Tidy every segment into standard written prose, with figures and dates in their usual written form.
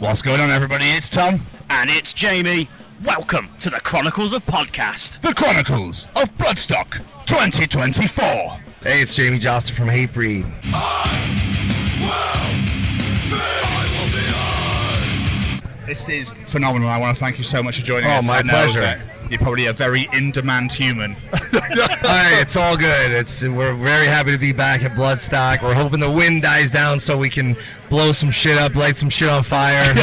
What's going on, everybody? It's Tom. And it's Jamey. Welcome to the Chronicles of Podcast. The Chronicles of Bloodstock 2024. Hey, it's Jamey Johnson from Hatebreed. This is phenomenal. I want to thank you so much for joining us. My pleasure. You're probably a very in-demand human. Hey, it's all good. We're very happy to be back at Bloodstock. We're hoping the wind dies down so we can blow some shit up, light some shit on fire.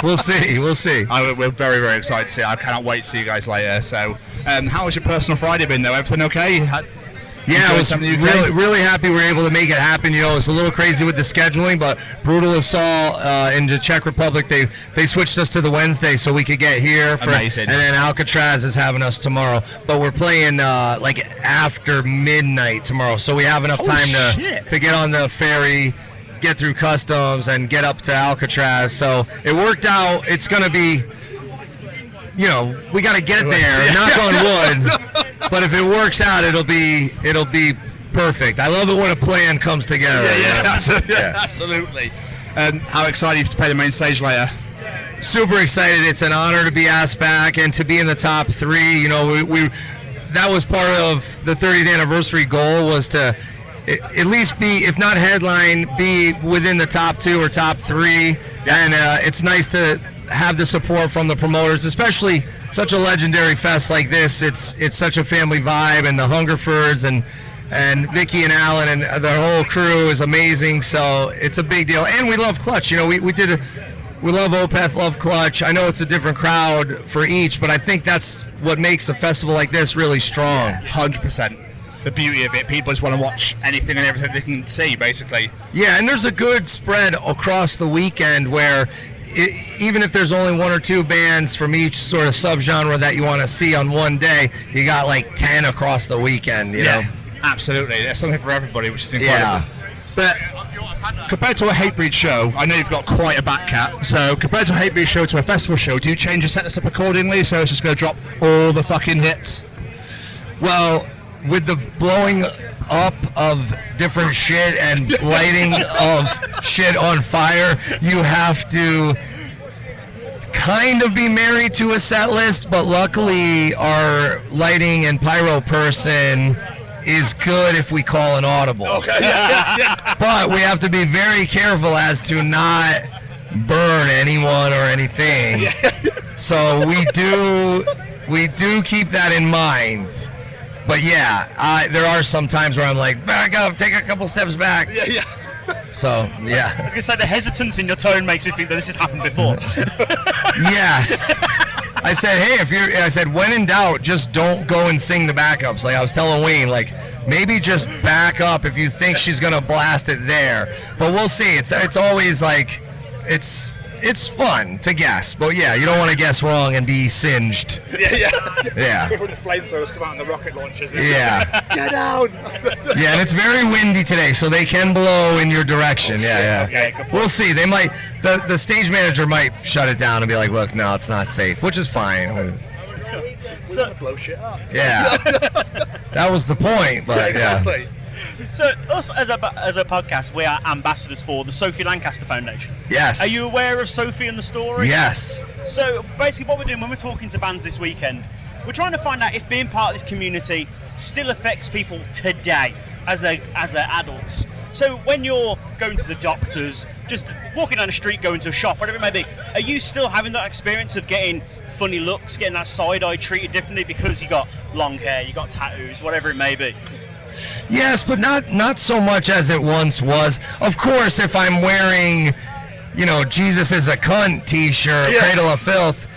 We'll see. We're very, very excited to see it. I cannot wait to see you guys later. So, how was your personal Friday been, though? Everything okay? Yeah, I was really happy we were able to make it happen. You know, it's a little crazy with the scheduling, but Brutal Assault in the Czech Republic, they switched us to the Wednesday so we could get here. Amazing. And then Alcatraz is having us tomorrow. But we're playing like after midnight tomorrow, so we have enough time to get on the ferry, get through customs, and get up to Alcatraz. So it worked out. It's going to be, you know, we got to get there, knock on wood. But if it works out, it'll be perfect. I love it when a plan comes together. Absolutely. How excited are you to play the main stage later? Super excited. It's an honor to be asked back and to be in the top three. You know, we that was part of the 30th anniversary goal, was to at least be, if not headline, be within the top two or top three. And it's nice to have the support from the promoters, especially such a legendary fest like this. It's such a family vibe, and the Hungerfords and Vicky and Alan and their whole crew is amazing. So it's a big deal, and we love Clutch. You know, we love Opeth, love Clutch. I know it's a different crowd for each, but I think that's what makes a festival like this really strong. 100%. The beauty of it, people just want to watch anything and everything they can see, basically. Yeah, and there's a good spread across the weekend where even if there's only one or two bands from each sort of subgenre that you want to see on one day, you got like 10 across the weekend, you know? Absolutely. There's something for everybody, which is incredible. Yeah. But compared to a Hatebreed show, I know you've got quite a back cat, so compared to a Hatebreed show to a festival show, do you change your setlist up accordingly so it's just going to drop all the fucking hits? Well, with the blowing up of different shit and lighting of shit on fire, you have to kind of be married to a set list, but luckily our lighting and pyro person is good if we call an audible. Okay. But we have to be very careful as to not burn anyone or anything. So we do keep that in mind. But yeah, there are some times where I'm like, back up, take a couple steps back. Yeah. So, yeah. I was going to say, the hesitance in your tone makes me think that this has happened before. Yes. I said, hey, when in doubt, just don't go and sing the backups. Like I was telling Wayne, like, maybe just back up if you think she's going to blast it there. But we'll see. It's always like, it's fun to guess, but yeah, you don't want to guess wrong and be singed. Yeah. When the flamethrowers come out and the rocket launchers. Yeah. Get down. Yeah, and it's very windy today, so they can blow in your direction. Yeah. Okay, We'll see. They might. The stage manager might shut it down and be like, "Look, no, it's not safe," which is fine. So blow shit up. Yeah. That was the point, but exactly. So us as a podcast, we are ambassadors for the Sophie Lancaster Foundation. Yes. Are you aware of Sophie and the story? Yes. So basically what we're doing when we're talking to bands this weekend, we're trying to find out if being part of this community still affects people today as they're adults. So when you're going to the doctors, just walking down the street, going to a shop, whatever it may be, are you still having that experience of getting funny looks, getting that side eye treated differently because you got long hair, you got tattoos, whatever it may be? Yes, but not so much as it once was. Of course, if I'm wearing, you know, Jesus is a cunt t-shirt, Cradle of Filth,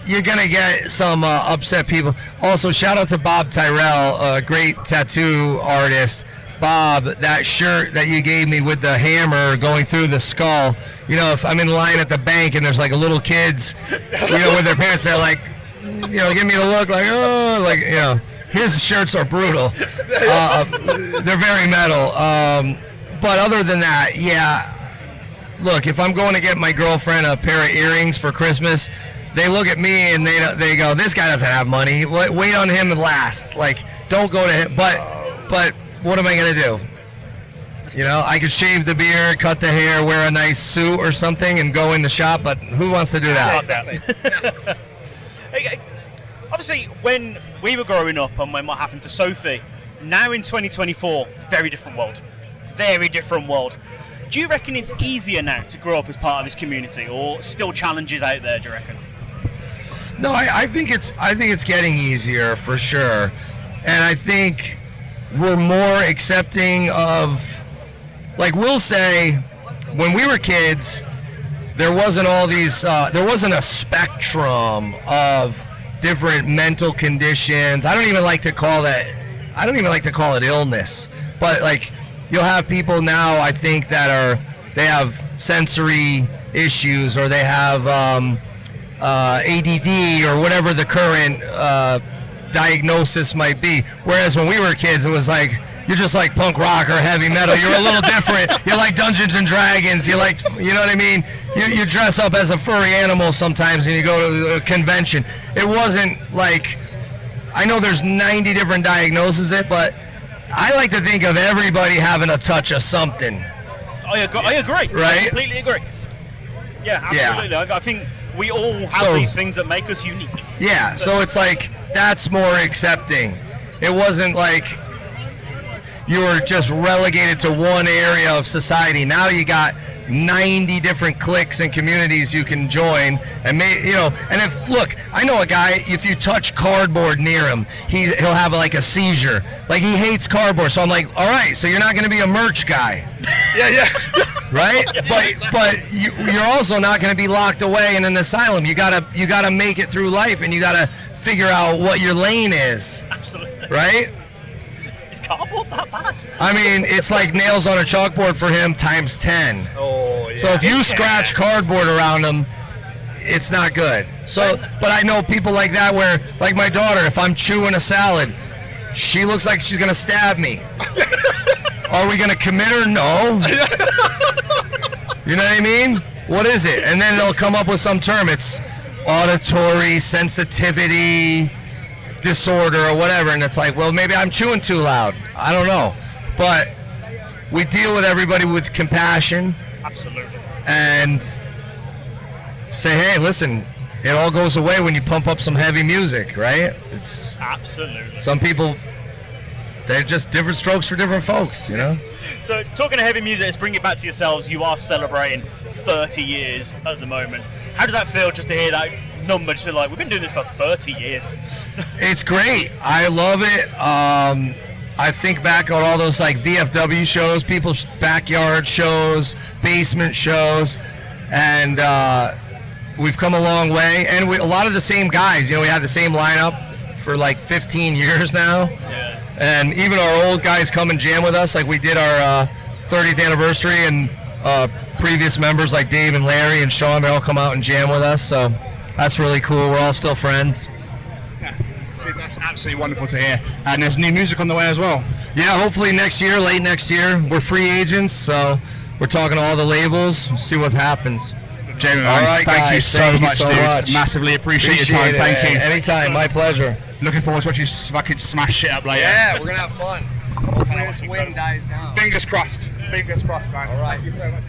you're going to get some upset people. Also, shout out to Bob Tyrell, a great tattoo artist. Bob, that shirt that you gave me with the hammer going through the skull, you know, if I'm in line at the bank and there's like a little kids, you know, with their parents, they're like, you know, give me the look like, oh, like, you know. His shirts are brutal. They're very metal. But other than that, yeah. Look, if I'm going to get my girlfriend a pair of earrings for Christmas, they look at me and they go, this guy doesn't have money. Wait on him and last. Like, don't go to him. But what am I going to do? You know, I could shave the beard, cut the hair, wear a nice suit or something, and go in the shop. But who wants to do that? Exactly. Obviously, when we were growing up and when what happened to Sophie, now in 2024, it's a very different world. Very different world. Do you reckon it's easier now to grow up as part of this community, or still challenges out there, do you reckon? No, I think it's getting easier for sure. And I think we're more accepting of, like we'll say, when we were kids, there wasn't all these, there wasn't a spectrum of different mental conditions. I don't even like to call it illness, but like you'll have people now, I think, they have sensory issues, or they have ADD, or whatever the current diagnosis might be. Whereas when we were kids, it was like, you're just like punk rock or heavy metal. You're a little different. You like Dungeons and Dragons. You like, you know what I mean? You dress up as a furry animal sometimes, and you go to a convention. It wasn't like, I know there's 90 different diagnoses, but I like to think of everybody having a touch of something. I agree. Right? I completely agree. Yeah, absolutely. Yeah. I think we all have these things that make us unique. Yeah, so it's like, that's more accepting. It wasn't like you were just relegated to one area of society. Now you got 90 different cliques and communities you can join, and and if, look, I know a guy, if you touch cardboard near him, he'll have like a seizure. Like, he hates cardboard, so I'm like, all right, so you're not going to be a merch guy. Yeah. Right? But you're also not going to be locked away in an asylum. You gotta make it through life, and you gotta figure out what your lane is. Absolutely. Right? Is cardboard that bad? I mean, it's like nails on a chalkboard for him times 10. Oh, yeah. So if you scratch cardboard around him, it's not good. So, but I know people like that where, like my daughter, if I'm chewing a salad, she looks like she's gonna stab me. Are we gonna commit her? No. You know what I mean? What is it? And then they'll come up with some term. It's auditory sensitivity disorder or whatever, and it's like, well, maybe I'm chewing too loud. I don't know. But we deal with everybody with compassion. Absolutely. And say, hey, listen, it all goes away when you pump up some heavy music, right? It's absolutely. Some people, they're just different strokes for different folks, you know? So, talking of heavy music, let's bring it back to yourselves. You are celebrating 30 years at the moment. How does that feel, just to hear that number, just be like, we've been doing this for 30 years? It's great. I love it. I think back on all those like VFW shows, people's backyard shows, basement shows, and we've come a long way. And a lot of the same guys, we had the same lineup for like 15 years now. Yeah. And even our old guys come and jam with us. Like, we did our 30th anniversary, and previous members like Dave and Larry and Sean, they all come out and jam with us. So that's really cool. We're all still friends. Yeah, that's absolutely wonderful to hear. And there's new music on the way as well. Yeah, hopefully next year, late next year. We're free agents, so we're talking to all the labels, see what happens. Jamey, all right, thank you so much, dude. Massively appreciate your time. Thank you. Anytime, my pleasure. Looking forward to watching you fucking smash shit up later. Yeah, we're going to have fun. Hopefully this wind dies down. Fingers crossed. Fingers crossed, man. All right. Thank you so much.